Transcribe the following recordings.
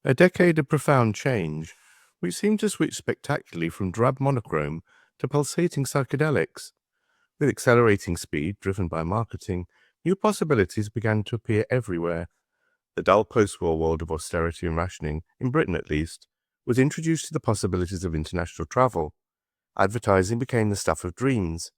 A decade of profound change, which seemed to switch spectacularly from drab monochrome to pulsating psychedelics. With accelerating speed driven by marketing, new possibilities began to appear everywhere. The dull post-war world of austerity and rationing, in Britain at least, was introduced to the possibilities of international travel. Advertising became the stuff of dreams,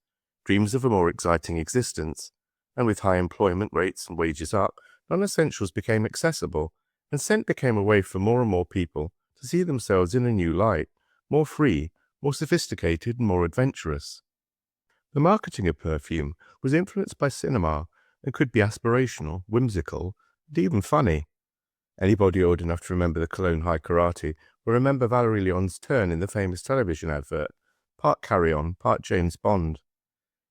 dreams of a more exciting existence, and with high employment rates and wages up, non-essentials became accessible, and scent became a way for more and more people to see themselves in a new light, more free, more sophisticated, and more adventurous. The marketing of perfume was influenced by cinema and could be aspirational, whimsical, and even funny. Anybody old enough to remember the cologne High Karate will remember Valerie Leon's turn in the famous television advert, part carry-on, part James Bond.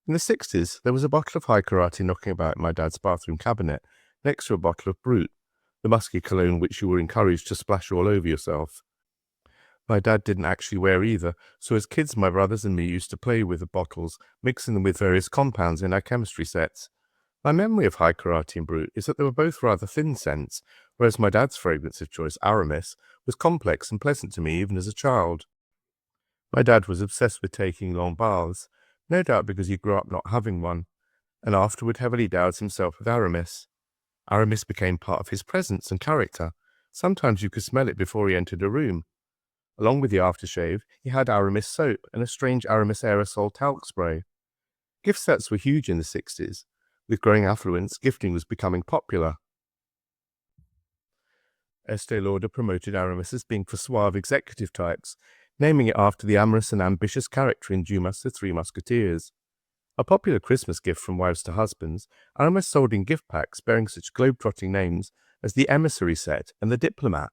In the 60s, there was a bottle of High Karate knocking about in my dad's bathroom cabinet, next to a bottle of Brut, the musky cologne which you were encouraged to splash all over yourself. My dad didn't actually wear either, so as kids my brothers and me used to play with the bottles, mixing them with various compounds in our chemistry sets. My memory of High Karate and Brut is that they were both rather thin scents, whereas my dad's fragrance of choice, Aramis, was complex and pleasant to me even as a child. My dad was obsessed with taking long baths, no doubt because he grew up not having one, and afterward heavily doused himself with Aramis. Aramis became part of his presence and character. Sometimes you could smell it before he entered a room. Along with the aftershave, he had Aramis soap and a strange Aramis aerosol talc spray. Gift sets were huge in the 60s. With growing affluence, gifting was becoming popular. Estée Lauder promoted Aramis as being for suave executive types, naming it after the amorous and ambitious character in Dumas' The Three Musketeers. A popular Christmas gift from wives to husbands, Aramis sold in gift packs bearing such globe-trotting names as the Emissary Set and the Diplomat.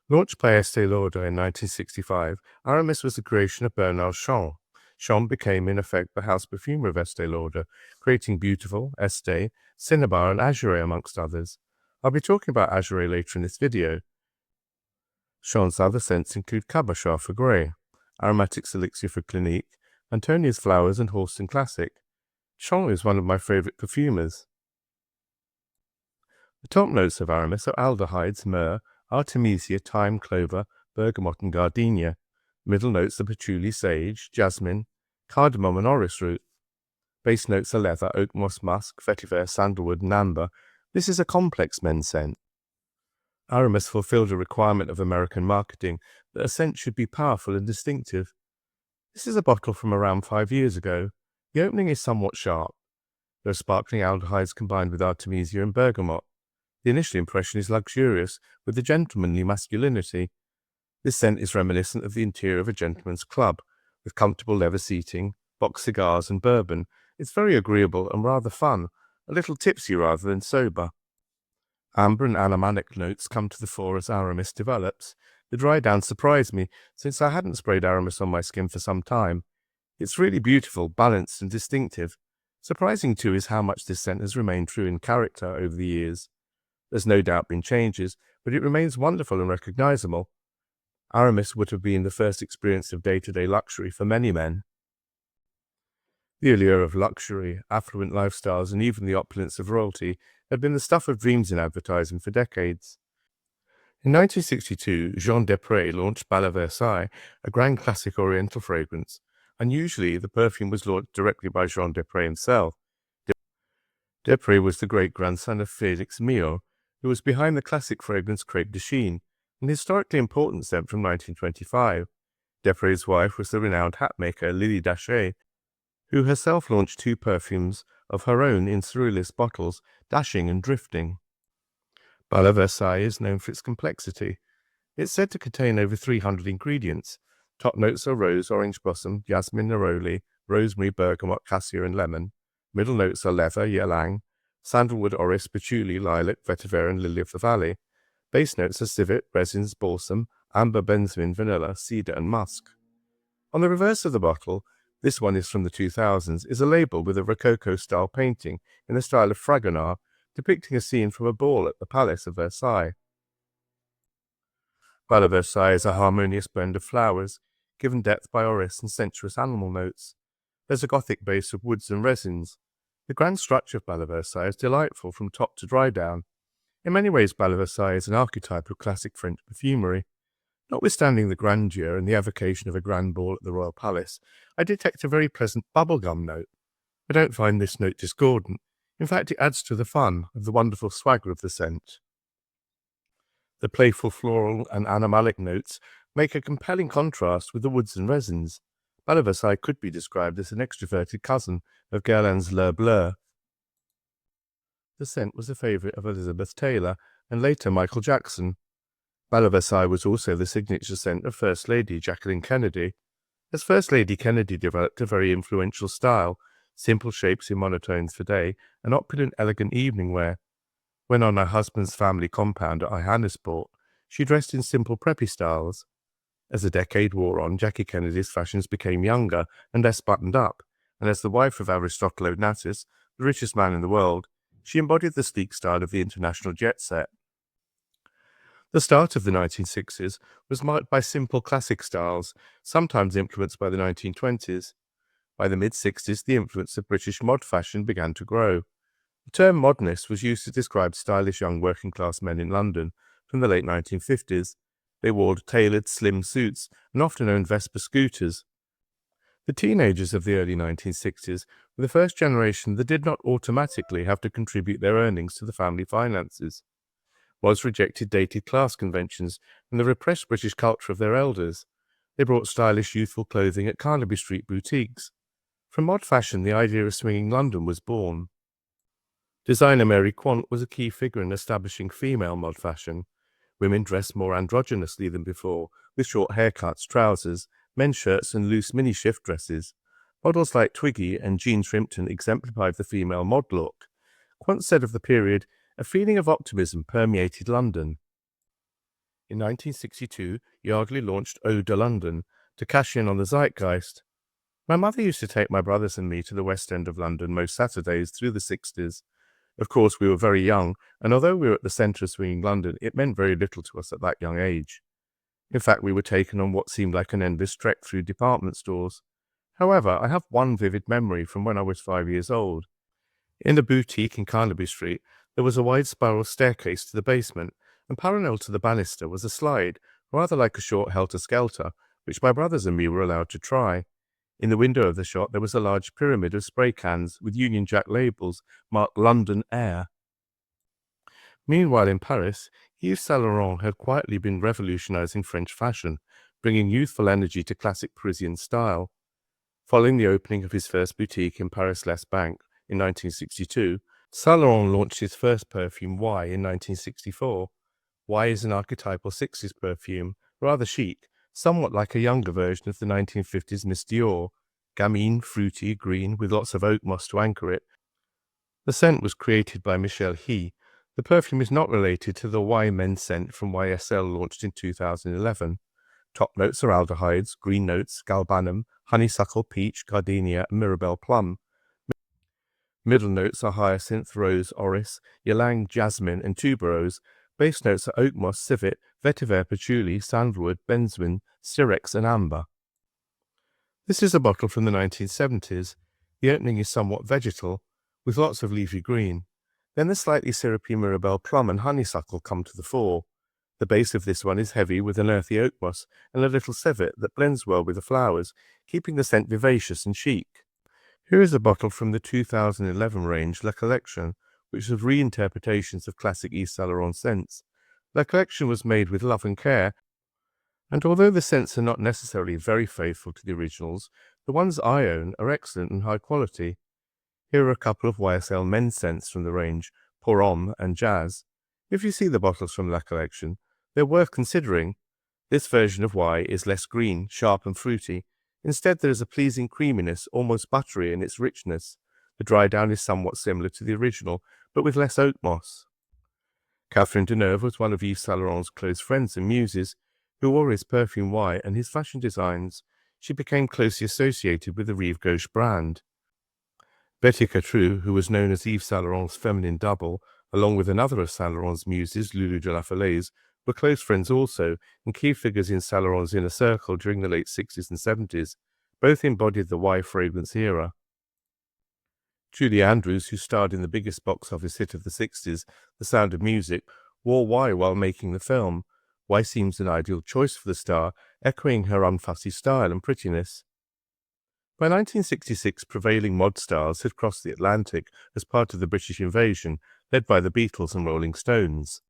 Launched by Estée Lauder in 1965, Aramis was the creation of Bernard Chant. Chant became, in effect, the house perfumer of Estée Lauder, creating Beautiful, Estée, Cinnabar, and Azuré, amongst others. I'll be talking about Azuré later in this video. Chant's other scents include Cabochard for Grey, Aromatics Elixir for Clinique, Antonia's Flowers, and Halston Classic. Chant is one of my favourite perfumers. The top notes of Aramis are aldehydes, myrrh, artemisia, thyme, clover, bergamot, and gardenia. Middle notes are patchouli, sage, jasmine, cardamom, and orris root. Base notes are leather, oak moss, musk, vetiver, sandalwood, and amber. This is a complex men's scent. Aramis fulfilled a requirement of American marketing that a scent should be powerful and distinctive. This is a bottle from around 5 years ago. The opening is somewhat sharp. There are sparkling aldehydes combined with artemisia and bergamot. The initial impression is luxurious, with a gentlemanly masculinity. This scent is reminiscent of the interior of a gentleman's club, with comfortable leather seating, box cigars, and bourbon. It's very agreeable and rather fun, a little tipsy rather than sober. Amber and animalic notes come to the fore as Aramis develops. The dry down surprised me, since I hadn't sprayed Aramis on my skin for some time. It's really beautiful, balanced, and distinctive. Surprising too is how much this scent has remained true in character over the years. There's no doubt been changes, but it remains wonderful and recognizable. Aramis would have been the first experience of day-to-day luxury for many men. The allure of luxury, affluent lifestyles, and even the opulence of royalty had been the stuff of dreams in advertising for decades. In 1962, Jean Desprez launched Bal à Versailles, a grand classic oriental fragrance. Unusually, the perfume was launched directly by Jean Desprez himself. Desprez was the great-grandson of Félix Millau, who was behind the classic fragrance Crêpe de Chine, an historically important scent from 1925. Desprez's wife was the renowned hatmaker Lily Dachet, who herself launched 2 perfumes of her own in Surrealist bottles, Dashing and Drifting. Bal à Versailles is known for its complexity. It's said to contain over 300 ingredients. Top notes are rose, orange blossom, jasmine, neroli, rosemary, bergamot, cassia, and lemon. Middle notes are leather, ylang, sandalwood, orris, patchouli, lilac, vetiver, and lily of the valley. Base notes are civet, resins, balsam, amber, benzoin, vanilla, cedar, and musk. On the reverse of the bottle, this one is from the 2000s, is a label with a Rococo-style painting in the style of Fragonard, depicting a scene from a ball at the Palace of Versailles. Bal à Versailles is a harmonious blend of flowers, given depth by orris and sensuous animal notes. There's a Gothic base of woods and resins. The grand structure of Bal à Versailles is delightful from top to dry down. In many ways, Bal Versailles is an archetype of classic French perfumery. Notwithstanding the grandeur and the evocation of a grand ball at the royal palace, I detect a very pleasant bubblegum note. I don't find this note discordant. In fact, it adds to the fun of the wonderful swagger of the scent. The playful floral and animalic notes make a compelling contrast with the woods and resins. Bal Versailles could be described as an extroverted cousin of Guerlain's Le Bleu. The scent was a favourite of Elizabeth Taylor and later Michael Jackson. Bal Versailles was also the signature scent of First Lady Jacqueline Kennedy. As First Lady Kennedy developed a very influential style, simple shapes in monotones for day, and opulent, elegant evening wear. When on her husband's family compound at Johannesburg, she dressed in simple preppy styles. As the decade wore on, Jackie Kennedy's fashions became younger and less buttoned up, and as the wife of Aristotle Onassis, the richest man in the world, she embodied the sleek style of the international jet set. The start of the 1960s was marked by simple classic styles, sometimes influenced by the 1920s. By the mid-60s, the influence of British mod fashion began to grow. The term modernist was used to describe stylish young working-class men in London from the late 1950s. They wore tailored, slim suits and often owned Vespa scooters. The teenagers of the early 1960s were the first generation that did not automatically have to contribute their earnings to the family finances. Mods rejected dated class conventions and the repressed British culture of their elders. They brought stylish, youthful clothing at Carnaby Street boutiques. From mod fashion, the idea of swinging London was born. Designer Mary Quant was a key figure in establishing female mod fashion. Women dressed more androgynously than before, with short haircuts, trousers, men's shirts and loose mini-shift dresses. Models like Twiggy and Jean Shrimpton exemplified the female mod look. Quant said of the period, "A feeling of optimism permeated London." In 1962, Yardley launched Eau de London to cash in on the zeitgeist. My mother used to take my brothers and me to the West End of London most Saturdays through the 60s. Of course, we were very young, and although we were at the centre of swinging London, it meant very little to us at that young age. In fact, we were taken on what seemed like an endless trek through department stores. However, I have one vivid memory from when I was 5 years old. In the boutique in Carnaby Street, there was a wide spiral staircase to the basement, and parallel to the banister was a slide, rather like a short helter-skelter, which my brothers and me were allowed to try. In the window of the shop, there was a large pyramid of spray cans with Union Jack labels marked London Air. Meanwhile, in Paris, Yves Saint Laurent had quietly been revolutionizing French fashion, bringing youthful energy to classic Parisian style. Following the opening of his first boutique in Paris-Les Banques in 1962, Saint Laurent launched his first perfume, Y, in 1964. Y is an archetypal 60s perfume, rather chic, somewhat like a younger version of the 1950s Miss Dior, gamine, fruity, green, with lots of oak moss to anchor it. The scent was created by Michel He. The perfume is not related to the Y men's scent from YSL launched in 2011. Top notes are aldehydes, green notes, galbanum, honeysuckle, peach, gardenia, and mirabelle plum. Middle notes are hyacinth, rose, orris, ylang, jasmine, and tuberose. Base notes are oak moss, civet, vetiver, patchouli, sandalwood, benzoin, syrinx, and amber. This is a bottle from the 1970s. The opening is somewhat vegetal, with lots of leafy green. Then the slightly syrupy mirabelle plum and honeysuckle come to the fore. The base of this one is heavy with an earthy oak moss and a little civet that blends well with the flowers, keeping the scent vivacious and chic. Here is a bottle from the 2011 range La Collection, which was reinterpretations of classic Yves Saint Laurent scents. La Collection was made with love and care, and although the scents are not necessarily very faithful to the originals, the ones I own are excellent and high quality. Here are a couple of YSL men's scents from the range, Pour Homme and Jazz. If you see the bottles from La Collection, they're worth considering. This version of Y is less green, sharp and fruity. Instead, there is a pleasing creaminess, almost buttery in its richness. The dry down is somewhat similar to the original, but with less oak moss. Catherine Deneuve was one of Yves Saint Laurent's close friends and muses, who wore his perfume Y and his fashion designs. She became closely associated with the Rive Gauche brand. Betty Catrou, who was known as Yves Saint Laurent's feminine double, along with another of Saint Laurent's muses, Loulou de la Falaise, were close friends also, and key figures in Saint Laurent's inner circle during the late 60s and 70s. Both embodied the Y fragrance era. Julie Andrews, who starred in the biggest box office hit of the 60s, The Sound of Music, wore why while making the film. Why seems an ideal choice for the star, echoing her unfussy style and prettiness. By 1966, prevailing mod stars had crossed the Atlantic as part of the British invasion, led by the Beatles and Rolling Stones.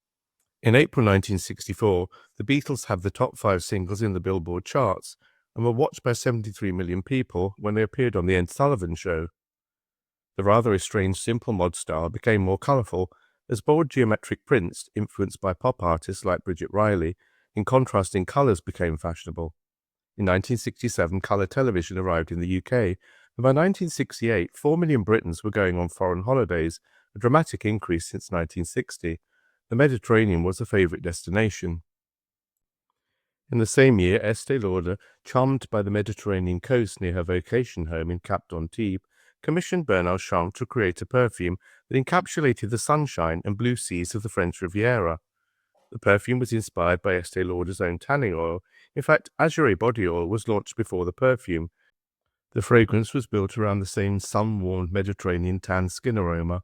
In April 1964, the Beatles had the top 5 singles in the Billboard charts and were watched by 73 million people when they appeared on The Ed Sullivan Show. The rather estranged simple mod style became more colourful as bold geometric prints, influenced by pop artists like Bridget Riley, in contrasting colours became fashionable. In 1967, colour television arrived in the UK, and by 1968, 4 million Britons were going on foreign holidays, a dramatic increase since 1960. The Mediterranean was a favourite destination. In the same year, Estée Lauder, charmed by the Mediterranean coast near her vacation home in Cap d'Antibes, commissioned Bernard Chanvre to create a perfume that encapsulated the sunshine and blue seas of the French Riviera. The perfume was inspired by Estée Lauder's own tanning oil. In fact, Azure body oil was launched before the perfume. The fragrance was built around the same sun-warmed Mediterranean tan skin aroma.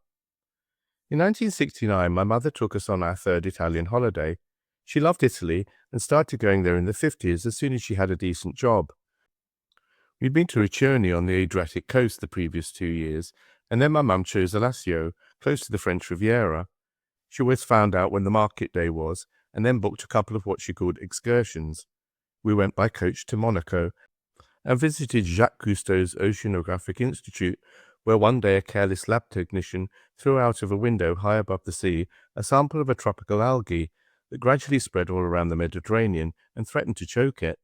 In 1969, my mother took us on our third Italian holiday. She loved Italy and started going there in the 50s as soon as she had a decent job. We'd been to Riccione on the Adriatic coast the previous 2 years, and then my mum chose Alassio, close to the French Riviera. She always found out when the market day was, and then booked a couple of what she called excursions. We went by coach to Monaco, and visited Jacques Cousteau's Oceanographic Institute, where one day a careless lab technician threw out of a window high above the sea a sample of a tropical algae that gradually spread all around the Mediterranean and threatened to choke it.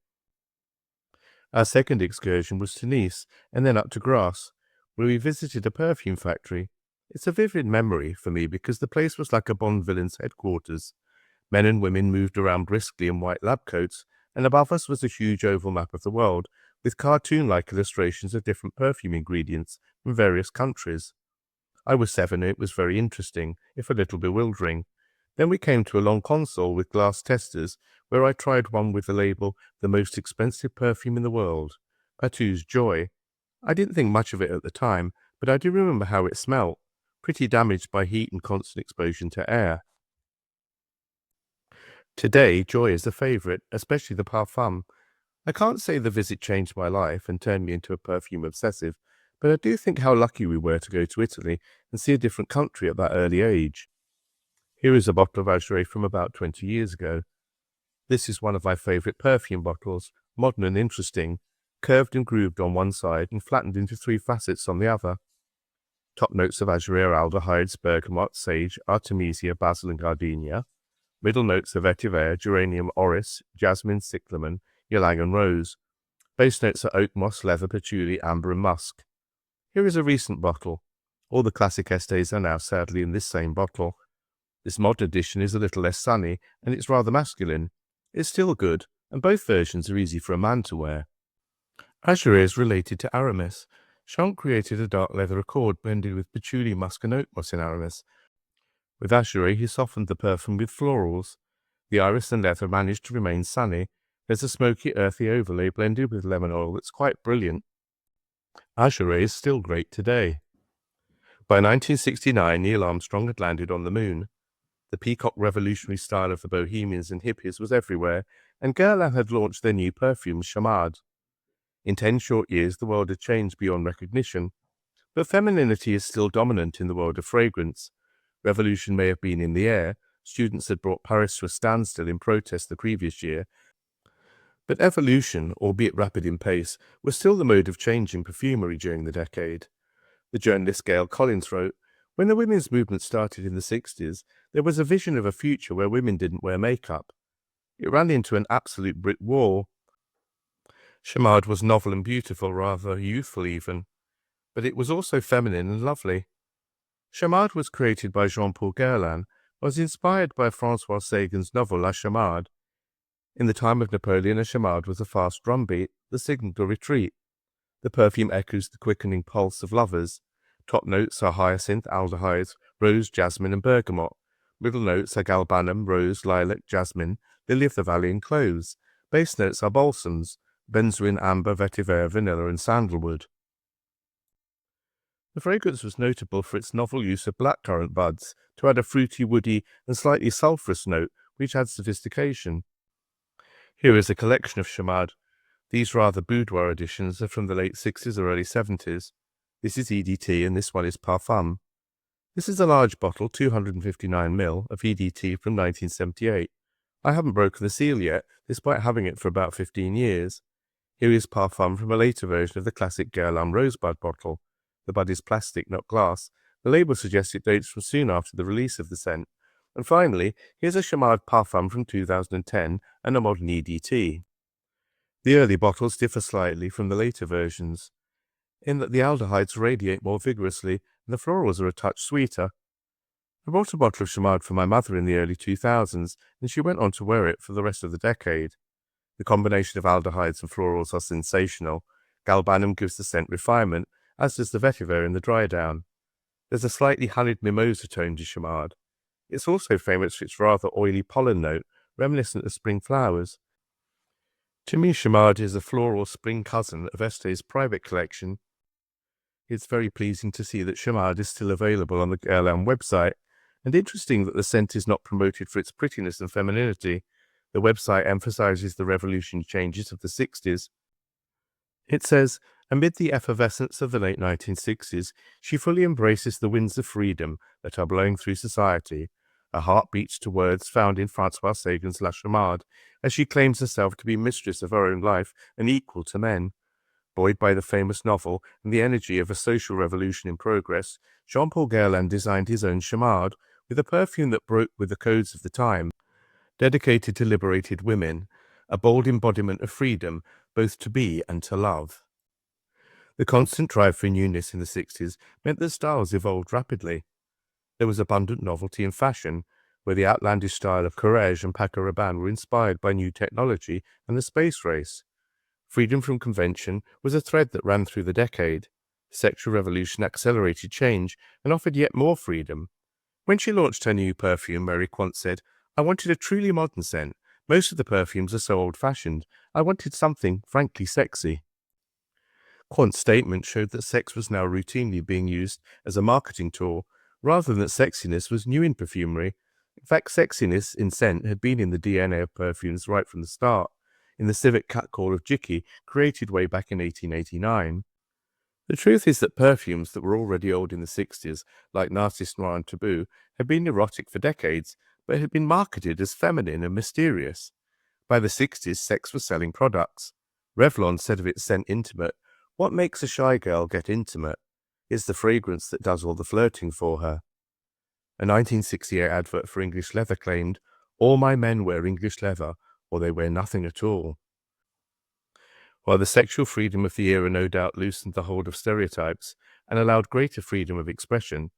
Our second excursion was to Nice, and then up to Grasse, where we visited a perfume factory. It's a vivid memory for me because the place was like a Bond villain's headquarters. Men and women moved around briskly in white lab coats, and above us was a huge oval map of the world, with cartoon-like illustrations of different perfume ingredients from various countries. I was 7 and it was very interesting, if a little bewildering. Then we came to a long console with glass testers, where I tried one with the label, "The most expensive perfume in the world," Patou's Joy. I didn't think much of it at the time, but I do remember how it smelt, pretty damaged by heat and constant exposure to air. Today, Joy is a favourite, especially the Parfum. I can't say the visit changed my life and turned me into a perfume obsessive, but I do think how lucky we were to go to Italy and see a different country at that early age. Here is a bottle of Azure from about 20 years ago. This is one of my favourite perfume bottles, modern and interesting, curved and grooved on one side and flattened into 3 facets on the other. Top notes of Azure aldehydes, bergamot, sage, artemisia, basil and gardenia. Middle notes of vetiver, geranium orris, jasmine, cyclamen, ylang and rose. Base notes are oak moss, leather, patchouli, amber and musk. Here is a recent bottle. All the classic estes are now sadly in this same bottle. This modern edition is a little less sunny, and it's rather masculine. It's still good, and both versions are easy for a man to wear. Azure is related to Aramis. Chanvre created a dark leather accord blended with patchouli, musk and oak moss in Aramis. With Azure, he softened the perfume with florals. The iris and leather managed to remain sunny. There's a smoky, earthy overlay blended with lemon oil that's quite brilliant. Azure is still great today. By 1969, Neil Armstrong had landed on the moon. The peacock revolutionary style of the bohemians and hippies was everywhere, and Guerlain had launched their new perfume, Chamade. In 10 short years, the world had changed beyond recognition, but femininity is still dominant in the world of fragrance. Revolution may have been in the air. Students had brought Paris to a standstill in protest the previous year, but evolution, albeit rapid in pace, was still the mode of change in perfumery during the decade. The journalist Gail Collins wrote, "When the women's movement started in the 60s, there was a vision of a future where women didn't wear makeup. It ran into an absolute brick wall. Chamade was novel and beautiful, rather youthful even, but it was also feminine and lovely. Chamade was created by Jean-Paul Guerlain and was inspired by François Sagan's novel La Chamade. In the time of Napoleon, a chamade was a fast drumbeat, the signal to retreat. The perfume echoes the quickening pulse of lovers. Top notes are hyacinth, aldehydes, rose, jasmine and bergamot. Middle notes are galbanum, rose, lilac, jasmine, lily of the valley and cloves. Base notes are balsams, benzoin, amber, vetiver, vanilla and sandalwood. The fragrance was notable for its novel use of blackcurrant buds to add a fruity, woody, and slightly sulphurous note, which adds sophistication. Here is a collection of Chamade. These rather boudoir editions are from the late 60s or early 70s. This is EDT and this one is Perfume. This is a large bottle, 259ml, of EDT from 1978. I haven't broken the seal yet, despite having it for about 15 years. Here is Parfum from a later version of the classic Guerlain Rosebud bottle. The bud is plastic, not glass. The label suggests it dates from soon after the release of the scent. And finally, here's a Chamade Parfum from 2010 and a modern EDT. The early bottles differ slightly from the later versions, in that the aldehydes radiate more vigorously and the florals are a touch sweeter. I bought a bottle of Chamade for my mother in the early 2000s, and she went on to wear it for the rest of the decade. The combination of aldehydes and florals are sensational. Galbanum gives the scent refinement, as does the vetiver in the dry down. There's a slightly honeyed mimosa tone to Chamade. It's also famous for its rather oily pollen note, reminiscent of spring flowers. To me, Chamade is a floral spring cousin of Este's private collection. It's very pleasing to see that Chamade is still available on the Guerlain website, and interesting that the scent is not promoted for its prettiness and femininity. The website emphasizes the revolutionary changes of the 60s. It says, amid the effervescence of the late 1960s, she fully embraces the winds of freedom that are blowing through society. Her heart beats to words found in Francois Sagan's La Chamade, as she claims herself to be mistress of her own life and equal to men. Buoyed by the famous novel and the energy of a social revolution in progress, Jean-Paul Guerlain designed his own Chamade with a perfume that broke with the codes of the time. Dedicated to liberated women, a bold embodiment of freedom, both to be and to love. The constant drive for newness in the 60s meant that styles evolved rapidly. There was abundant novelty in fashion, where the outlandish style of Courrèges and Paco Rabanne were inspired by new technology and the space race. Freedom from convention was a thread that ran through the decade. The sexual revolution accelerated change and offered yet more freedom. When she launched her new perfume, Mary Quant said, "I wanted a truly modern scent. Most of the perfumes are so old-fashioned. I wanted something frankly sexy." Quant's statement showed that sex was now routinely being used as a marketing tool, rather than that sexiness was new in perfumery. In fact, sexiness in scent had been in the DNA of perfumes right from the start, in the civic catcall of Jicky, created way back in 1889. The truth is that perfumes that were already old in the 60s, like Narcisse Noir and Taboo, had been erotic for decades, but had been marketed as feminine and mysterious. By the 60s, sex was selling products. Revlon said of its scent intimate, "What makes a shy girl get intimate? It's the fragrance that does all the flirting for her." A 1968 advert for English leather claimed, "All my men wear English leather, or they wear nothing at all." While the sexual freedom of the era no doubt loosened the hold of stereotypes and allowed greater freedom of expression,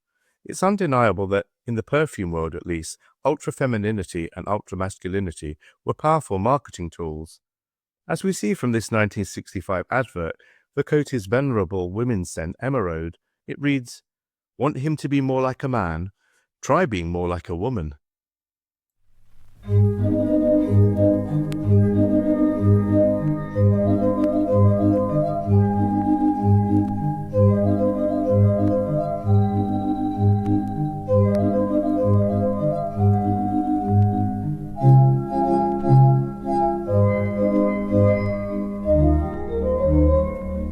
it's undeniable that, in the perfume world at least, ultra-femininity and ultra-masculinity were powerful marketing tools. As we see from this 1965 advert, the Coty's venerable women's scent Emeraude, it reads, "Want him to be more like a man? Try being more like a woman."